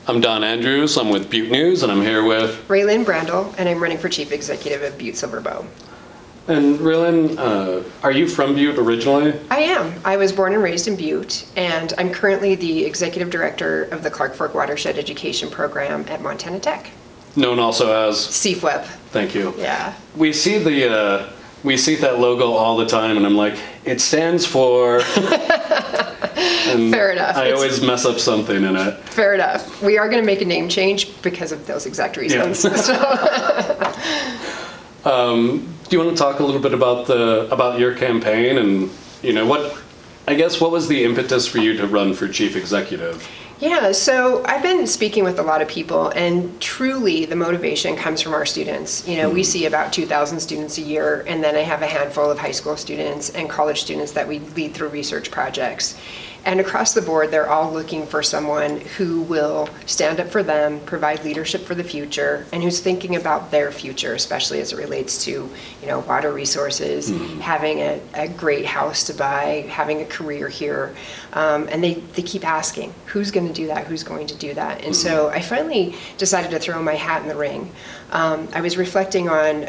I'm Don Andrews. I'm with Butte News, and I'm here with Rayelynn Brandl, and I'm running for Chief Executive of Butte Silver Bow. And Rayelynn, are you from Butte originally? I am. I was born and raised in Butte, and I'm currently the Executive Director of the Clark Fork Watershed Education Program at Montana Tech. Known also as CFWEP. Thank you. Yeah. We see that logo all the time, and I'm like, it stands for. And fair enough. I always mess up something in it. Fair enough. We are going to make a name change because of those exact reasons. Yeah. Do you want to talk a little bit about your campaign and what was the impetus for you to run for chief executive? Yeah, so I've been speaking with a lot of people, and truly the motivation comes from our students. We see about 2,000 students a year, and then I have a handful of high school students and college students that we lead through research projects. And across the board, they're all looking for someone who will stand up for them, provide leadership for the future, and who's thinking about their future, especially as it relates to, water resources, having a great house to buy, having a career here. And they keep asking, who's going to do that? Who's going to do that? And so I finally decided to throw my hat in the ring. I was reflecting on,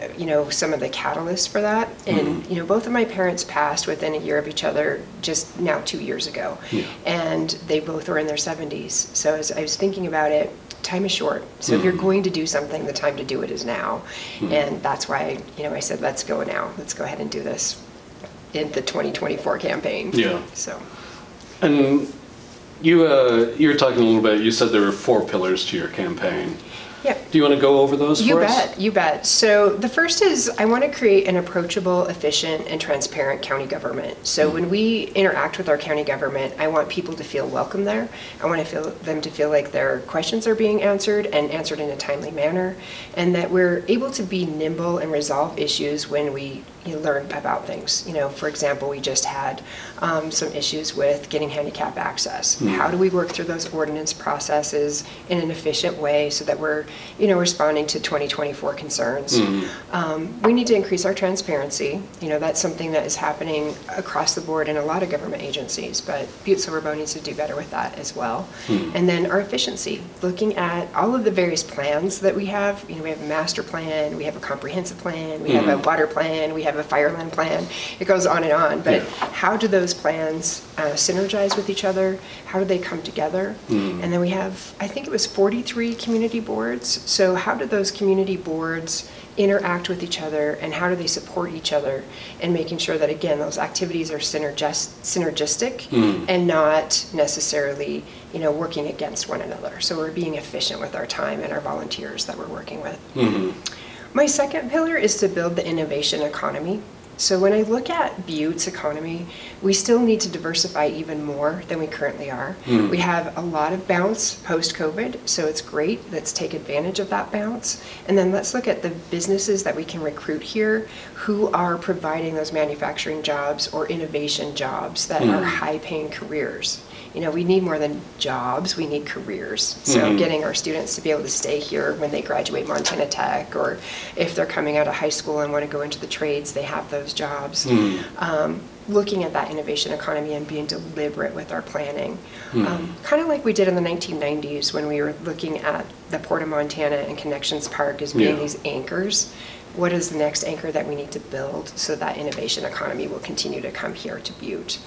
some of the catalysts for that. And, both of my parents passed within a year of each other just now 2 years ago. Yeah. And they both were in their 70s. So as I was thinking about it, time is short. So if you're going to do something, the time to do it is now. And that's why, I said, let's go now. Let's go ahead and do this in the 2024 campaign. Yeah. So. And you were talking a little bit, you said there were 4 pillars to your campaign. Yeah. Do you want to go over those for us? You bet. So the first is I want to create an approachable, efficient, and transparent county government. So when we interact with our county government, I want people to feel welcome there. I want them to feel like their questions are being answered and answered in a timely manner, and that we're able to be nimble and resolve issues when we learn about things. For example, we just had some issues with getting handicap access. How do we work through those ordinance processes in an efficient way so that we're responding to 2024 concerns? We need to increase our transparency. That's something that is happening across the board in a lot of government agencies, but Butte Silver Bow needs to do better with that as well. And then our efficiency, looking at all of the various plans that we have. We have a master plan, we have a comprehensive plan, we have a water plan, we have a fireland plan. It goes on and on, but how do those plans synergize with each other? How do they come together? And then we have, I think it was 43 community boards. So how do those community boards interact with each other, and how do they support each other, and making sure that, again, those activities are synergistic and not necessarily working against one another. So we're being efficient with our time and our volunteers that we're working with. My second pillar is to build the innovation economy. So when I look at Butte's economy, we still need to diversify even more than we currently are. We have a lot of bounce post-COVID, so it's great. Let's take advantage of that bounce. And then let's look at the businesses that we can recruit here who are providing those manufacturing jobs or innovation jobs that are high-paying careers. We need more than jobs, we need careers. So getting our students to be able to stay here when they graduate Montana Tech, or if they're coming out of high school and want to go into the trades, they have those jobs. Looking at that innovation economy and being deliberate with our planning. Kind of like we did in the 1990s when we were looking at the Port of Montana and Connections Park as being these anchors. What is the next anchor that we need to build so that innovation economy will continue to come here to Butte?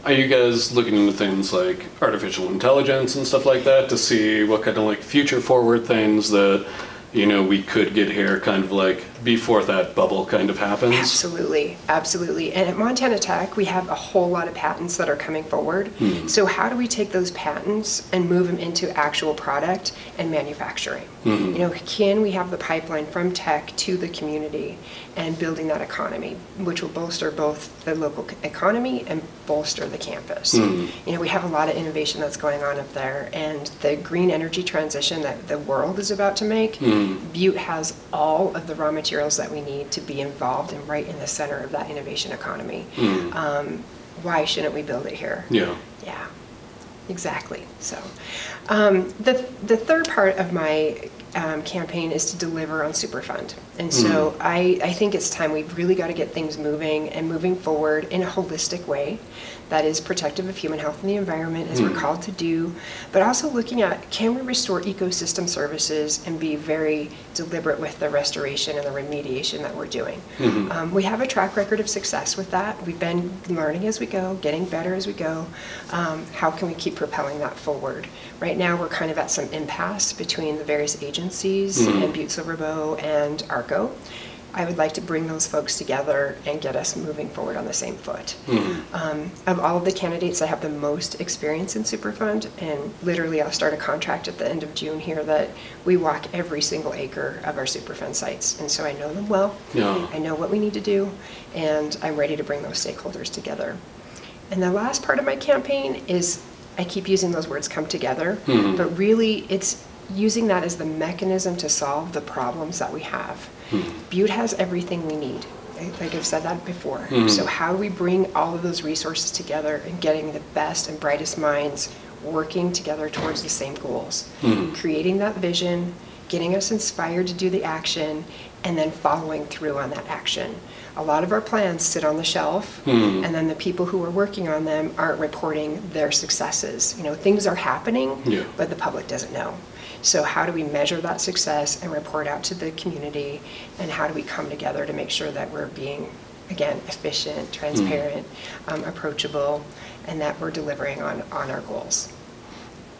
Are you guys looking into things like artificial intelligence and stuff like that to see what kind of future forward things that we could get here kind of before that bubble kind of happens? Absolutely, absolutely. And at Montana Tech, we have a whole lot of patents that are coming forward. So how do we take those patents and move them into actual product and manufacturing? Can we have the pipeline from tech to the community and building that economy, which will bolster both the local economy and bolster the campus? We have a lot of innovation that's going on up there, and the green energy transition that the world is about to make, Butte has all of the raw materials that we need to be involved and right in the center of that innovation economy. Why shouldn't we build it here? Yeah, exactly. So the third part of my campaign is to deliver on Superfund. And so I think it's time. We've really got to get things moving and moving forward in a holistic way that is protective of human health and the environment, as we're called to do, but also looking at, can we restore ecosystem services and be very deliberate with the restoration and the remediation that we're doing. We have a track record of success with that. We've been learning as we go, getting better as we go. How can we keep propelling that forward? Right now we're kind of at some impasse between the various agencies and Butte Silver Bow and ARCO. I would like to bring those folks together and get us moving forward on the same foot. Of all of the candidates, I have the most experience in Superfund, and literally I'll start a contract at the end of June here that we walk every single acre of our Superfund sites, and so I know them well. I know what we need to do, and I'm ready to bring those stakeholders together. And the last part of my campaign is, I keep using those words, come together, but really it's using that as the mechanism to solve the problems that we have. Butte has everything we need. Like I've said that before. So how do we bring all of those resources together and getting the best and brightest minds working together towards the same goals? Creating that vision, getting us inspired to do the action, and then following through on that action. A lot of our plans sit on the shelf, and then the people who are working on them aren't reporting their successes. You know, things are happening, but the public doesn't know. So how do we measure that success and report out to the community, and how do we come together to make sure that we're being, again, efficient, transparent, approachable, and that we're delivering on our goals?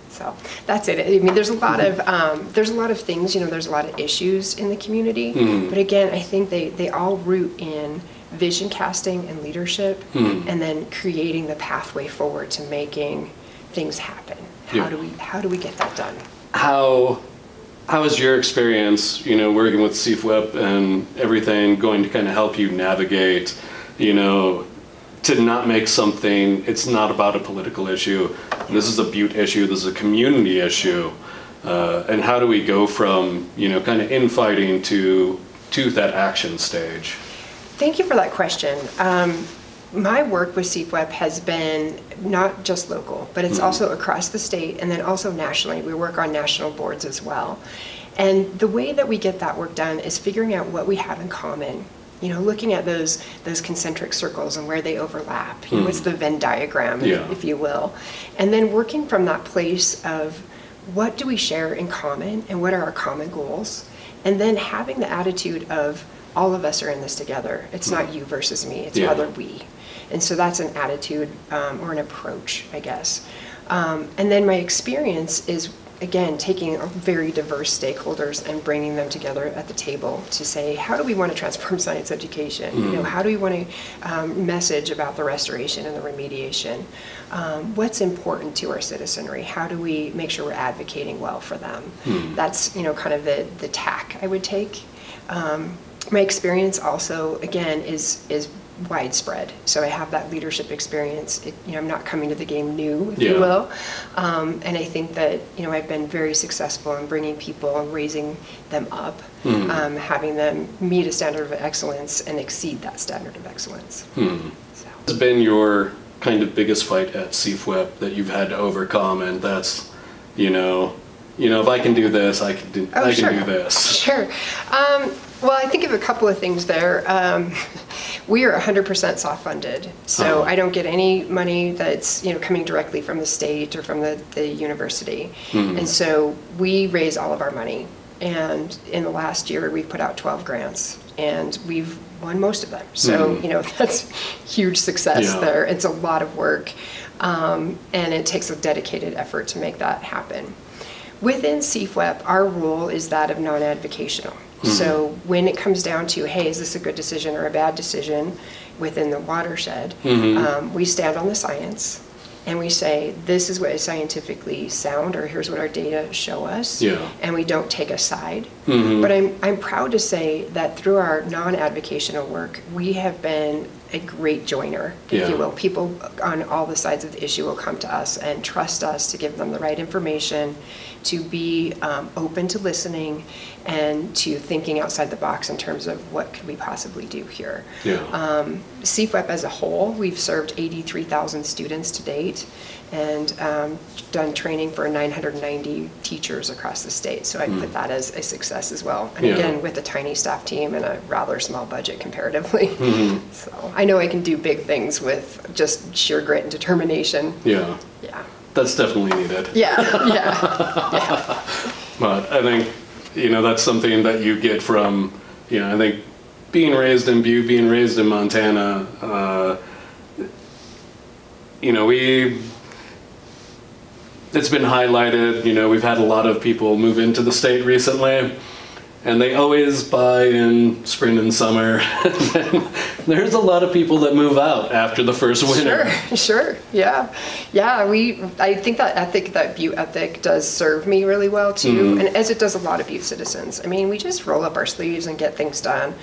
So that's it. I mean, there's a lot of things, you know, there's a lot of issues in the community, but again, I think they all root in vision casting and leadership, and then creating the pathway forward to making things happen. How do we get that done? How is your experience, you know, working with CFWEP and everything going to kind of help you navigate, you know, to not make something, it's not about a political issue, this is a Butte issue, this is a community issue, and how do we go from, you know, kind of infighting to that action stage? Thank you for that question. My work with CFWEP has been not just local, but it's also across the state, and then also nationally. We work on national boards as well. And the way that we get that work done is figuring out what we have in common. You know, looking at those concentric circles and where they overlap. You know, it's the Venn diagram, if you will. And then working from that place of what do we share in common and what are our common goals? And then having the attitude of all of us are in this together. It's not you versus me, it's rather we. And so that's an attitude or an approach, I guess. And then my experience is, again, taking very diverse stakeholders and bringing them together at the table to say, how do we want to transform science education? You know, how do we want to message about the restoration and the remediation? What's important to our citizenry? How do we make sure we're advocating well for them? That's, you know, kind of the tack I would take. My experience also, again, is widespread. So I have that leadership experience. You know, I'm not coming to the game new, if you will. And I think that, you know, I've been very successful in bringing people and raising them up, having them meet a standard of excellence and exceed that standard of excellence. So. What's been your kind of biggest fight at CFWEP that you've had to overcome, and that's, you know, if I can do this, I can do this. Sure. Well, I think of a couple of things there. We are 100% soft-funded, so I don't get any money that's, you know, coming directly from the state or from the university. And so we raise all of our money. And in the last year, we've put out 12 grants, and we've won most of them. So, you know, that's huge success there. It's a lot of work, and it takes a dedicated effort to make that happen. Within CFWEP, our role is that of non-advocational. So when it comes down to, hey, is this a good decision or a bad decision within the watershed, we stand on the science and we say, this is what is scientifically sound, or here's what our data show us, and we don't take a side. But I'm proud to say that through our non-advocational work, we have been a great joiner, if you will. People on all the sides of the issue will come to us and trust us to give them the right information, to be open to listening and to thinking outside the box in terms of what could we possibly do here. Yeah. CFWEP as a whole, we've served 83,000 students to date, and done training for 990 teachers across the state. So I put that as a success as well. And again, with a tiny staff team and a rather small budget comparatively. So I know I can do big things with just sheer grit and determination. Yeah. Yeah. That's definitely needed. Yeah, yeah. But I think, that's something that you get from, I think being raised in Butte, being raised in Montana, it's been highlighted, we've had a lot of people move into the state recently, and they always buy in spring and summer. And there's a lot of people that move out after the first winter. Sure, yeah. I think that Butte ethic does serve me really well too, and as it does a lot of Butte citizens. I mean, we just roll up our sleeves and get things done.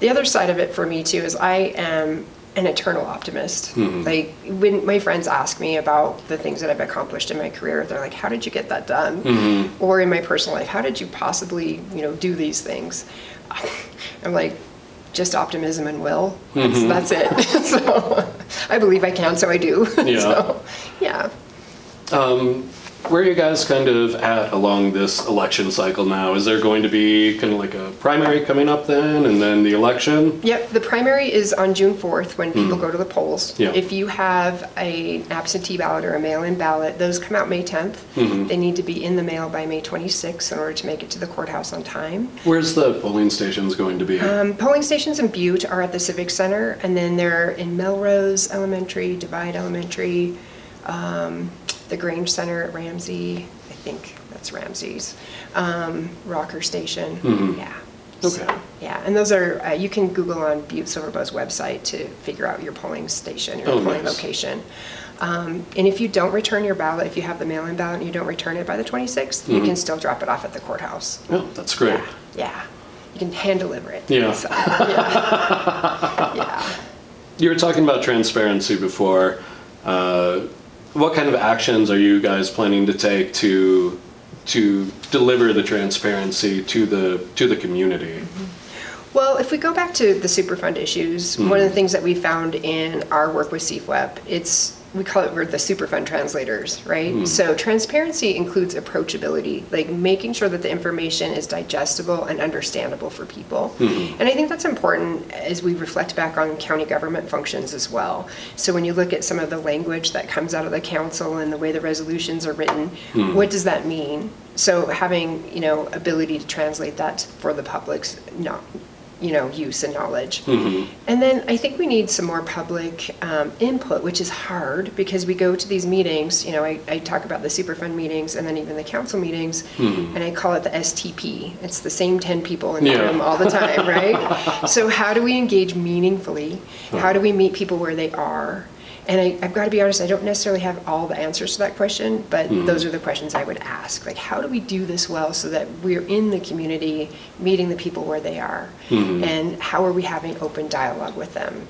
The other side of it for me too is I am an eternal optimist. Like when my friends ask me about the things that I've accomplished in my career, they're like, how did you get that done? Or in my personal life, how did you possibly, do these things? I'm like, just optimism and will. That's it. So I believe I can, so I do. Yeah. So, yeah. Where are you guys kind of at along this election cycle now? Is there going to be kind of like a primary coming up then, and then the election? Yep, the primary is on June 4th when people go to the polls. Yeah. If you have an absentee ballot or a mail-in ballot, those come out May 10th. They need to be in the mail by May 26th in order to make it to the courthouse on time. Where's the polling stations going to be? Polling stations in Butte are at the Civic Center, and then they're in Melrose Elementary, Divide Elementary, the Grange Center at Ramsey, I think that's Ramsey's, Rocker Station, yeah. Okay. So, yeah, and those are, you can Google on Butte Silverbow's website to figure out your polling station, your polling location. And if you don't return your ballot, if you have the mail-in ballot and you don't return it by the 26th, you can still drop it off at the courthouse. Oh, that's great. Yeah. You can hand deliver it. Yeah. So, yeah. You were talking about transparency before. What kind of actions are you guys planning to take to deliver the transparency to the community? Well, if we go back to the Superfund issues, one of the things that we found in our work with CFWEP, we call it, we're the Superfund translators, right? So transparency includes approachability, like making sure that the information is digestible and understandable for people. And I think that's important as we reflect back on county government functions as well. So when you look at some of the language that comes out of the council and the way the resolutions are written, what does that mean? So having, ability to translate that for the public's use and knowledge. And then I think we need some more public input, which is hard because we go to these meetings, I talk about the Superfund meetings and then even the council meetings, and I call it the STP. It's the same 10 people in the room all the time, right? So how do we engage meaningfully? How do we meet people where they are? And I've got to be honest, I don't necessarily have all the answers to that question, but those are the questions I would ask. Like, how do we do this well so that we're in the community, meeting the people where they are? And how are we having open dialogue with them?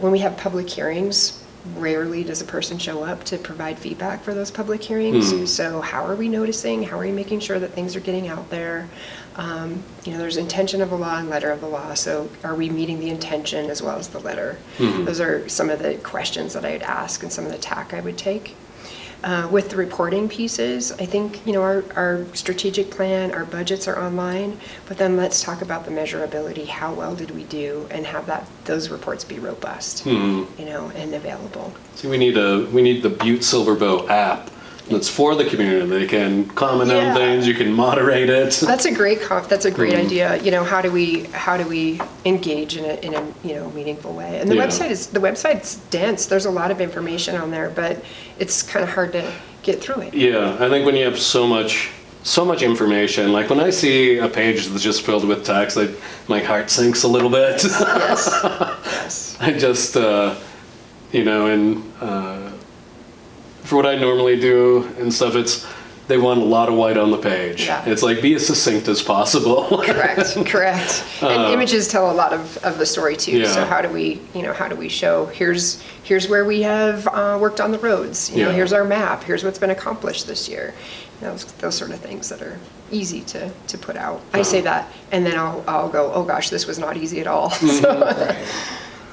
When we have public hearings, rarely does a person show up to provide feedback for those public hearings. So how are we noticing? How are we making sure that things are getting out there? There's intention of the law and letter of the law. So are we meeting the intention as well as the letter? Those are some of the questions that I'd ask and some of the tack I would take. With the reporting pieces, I think, our strategic plan, our budgets are online, but then let's talk about the measurability. How well did we do, and have those reports be robust, and available. See, we need the Butte Silverbow app that's for the community. They can comment on things. You can moderate it. That's a great idea. How do we engage in a meanch way? And the website's dense. There's a lot of information on there, but it's kind of hard to get through it. Yeah, I think when you have so much information, like when I see a page that's just filled with text, my heart sinks a little bit. Yes. I just for what I normally do and stuff, they want a lot of white on the page. Yeah. It's like, be as succinct as possible. Correct. And images tell a lot of the story too. Yeah. So how do we show, here's where we have worked on the roads, you know, here's our map, here's what's been accomplished this year. Those sort of things that are easy to put out. I say that, and then I'll go, oh gosh, this was not easy at all. So,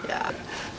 yeah.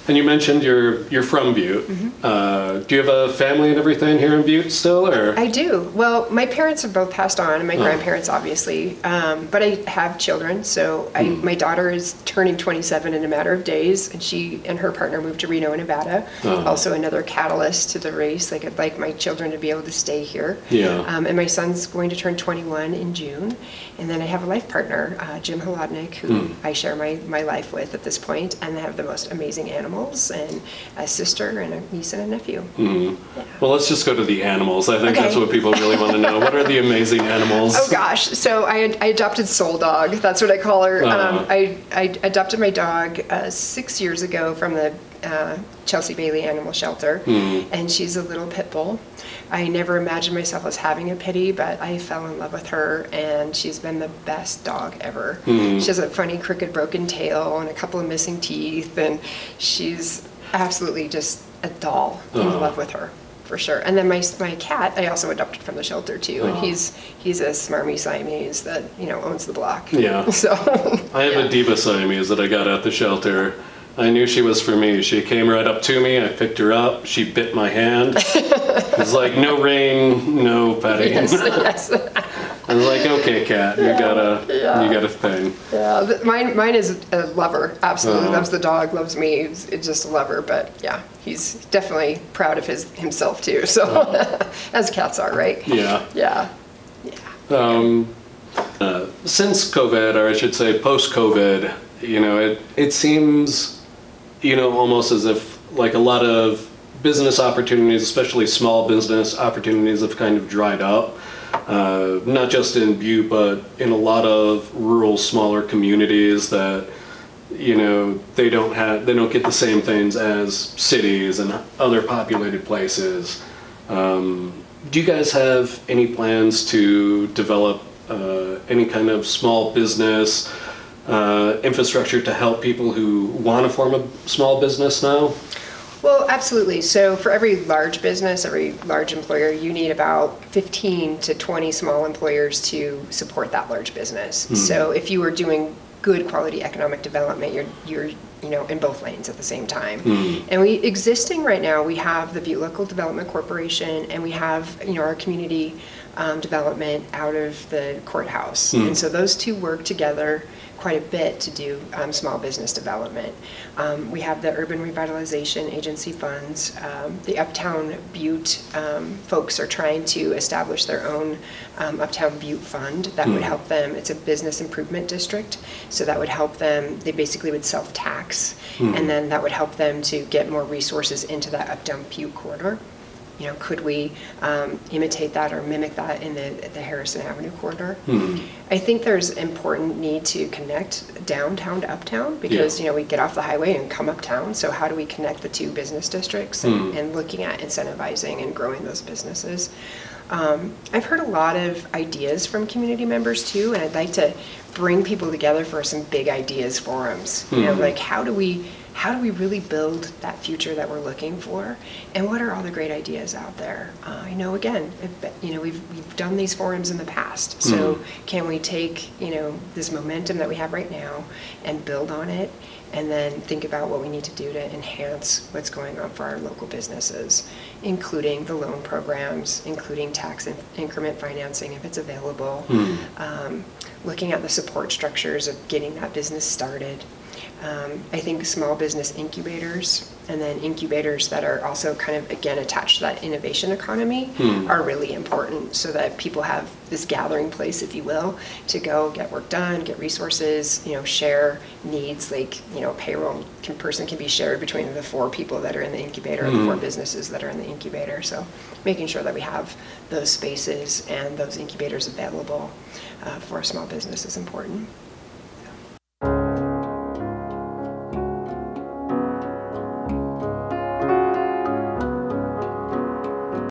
And you mentioned you're from Butte. Do you have a family and everything here in Butte still, or? I do. Well, my parents have both passed on, and my grandparents, obviously. But I have children, so my daughter is turning 27 in a matter of days, and she and her partner moved to Reno, Nevada. Also another catalyst to the race. Like, I'd like my children to be able to stay here. Yeah. And my son's going to turn 21 in June. And then I have a life partner, Jim Holodnik, who I share my life with at this point, and I have the most amazing animals, and a sister and a niece and a nephew. Yeah. Well, let's just go to the animals. I think that's what people really want to know. What are the amazing animals? Oh gosh, so I adopted Soul Dog. That's what I call her. I adopted my dog 6 years ago from the Chelsea Bailey Animal Shelter, and she's a little pit bull. I never imagined myself as having a pitty, but I fell in love with her, and she's been the best dog ever. She has a funny crooked broken tail and a couple of missing teeth, and she's absolutely just a doll. In love with her, for sure. And then my cat, I also adopted from the shelter too, and he's a smarmy Siamese that, you know, owns the block. Yeah. So I have a diva Siamese that I got at the shelter. I knew she was for me. She came right up to me. I picked her up. She bit my hand. It was like, no rain, no petting. Yes. I was like, okay, cat, you got a thing. Yeah, mine is a lover. Absolutely loves the dog, loves me. It's just a lover. But yeah, he's definitely proud of himself too. So as cats are, right? Yeah. Yeah. Since COVID, or I should say post-COVID, you know, it seems, you know, almost as if like a lot of business opportunities, especially small business opportunities, have kind of dried up. Not just in Butte, but in a lot of rural, smaller communities that, you know, they don't get the same things as cities and other populated places. Do you guys have any plans to develop any kind of small business infrastructure to help people who want to form a small business now? Well, absolutely. So for every large business, every large employer, you need about 15 to 20 small employers to support that large business. So if you were doing good quality economic development, you're you know, in both lanes at the same time. And existing right now, we have the Butte Local Development Corporation, and we have, you know, our community development out of the courthouse. And so those two work together quite a bit to do small business development. We have the Urban Revitalization Agency funds. The Uptown Butte folks are trying to establish their own Uptown Butte fund that would help them. It's a business improvement district, so that would help them. They basically would self-tax, and then that would help them to get more resources into that Uptown Butte corridor. You know, could we imitate that or mimic that in the Harrison Avenue corridor? I think there's important need to connect downtown to uptown because, you know, we get off the highway and come uptown. So how do we connect the two business districts and looking at incentivizing and growing those businesses? I've heard a lot of ideas from community members too, and I'd like to bring people together for some big ideas forums. You know, like how do we really build that future that we're looking for, and what are all the great ideas out there? I know, again, you know, we've done these forums in the past, so can we take, you know, this momentum that we have right now and build on it, and then think about what we need to do to enhance what's going on for our local businesses, including the loan programs, including tax increment financing if it's available, looking at the support structures of getting that business started. I think small business incubators, and then incubators that are also kind of, again, attached to that innovation economy are really important, so that people have this gathering place, if you will, to go get work done, get resources, you know, share needs, like, you know, payroll person can be shared between the 4 people that are in the incubator, or the 4 businesses that are in the incubator. So making sure that we have those spaces and those incubators available for a small business is important.